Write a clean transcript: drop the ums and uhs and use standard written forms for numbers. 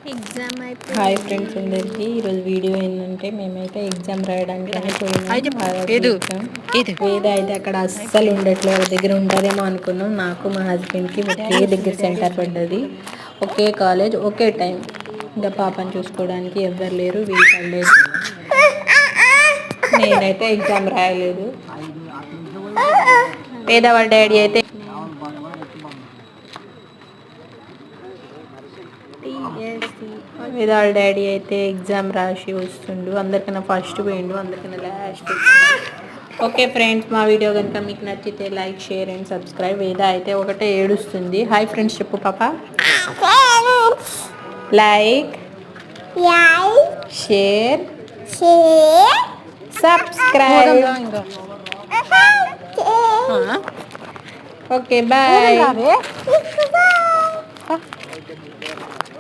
Exam అయిపోయింది. Hi friends అందరికీ. ఈరోజు వీడియో ఏంటంటే మేమైతే ఎగ్జామ్ రాయడానికి పోయినాం. ఎగ్జామ్ వేద అయితే అక్కడ అస్సలు ఉండట్లేదు, వాళ్ళ దగ్గర ఉంటుందేమో అనుకున్నాం. నాకు మా హస్బెండ్కి ఒకే దగ్గర సెంటర్ పడ్డది, ఒకే కాలేజ్, ఒకే టైం. ఇంకా పాపని చూసుకోవడానికి ఎవ్వరు లేరు, వీలు లేదు. నేనైతే ఎగ్జామ్ రాయలేదు. పేదవాళ్ళ డాడీ అయితే వాళ్ళ డాడీ అయితే ఎగ్జామ్ రాసి వస్తుండు. అందరికన్నా ఫస్ట్ పోయిండు, అందరికన్నా లాస్ట్. ఓకే ఫ్రెండ్స్, మా వీడియో కనుక మీకు నచ్చితే లైక్, షేర్ అండ్ సబ్స్క్రైబ్. వేద అయితే ఒకటే ఏడుస్తుంది. హాయ్ ఫ్రెండ్స్ చెప్పు పాప. Like, share, subscribe. Okay bye.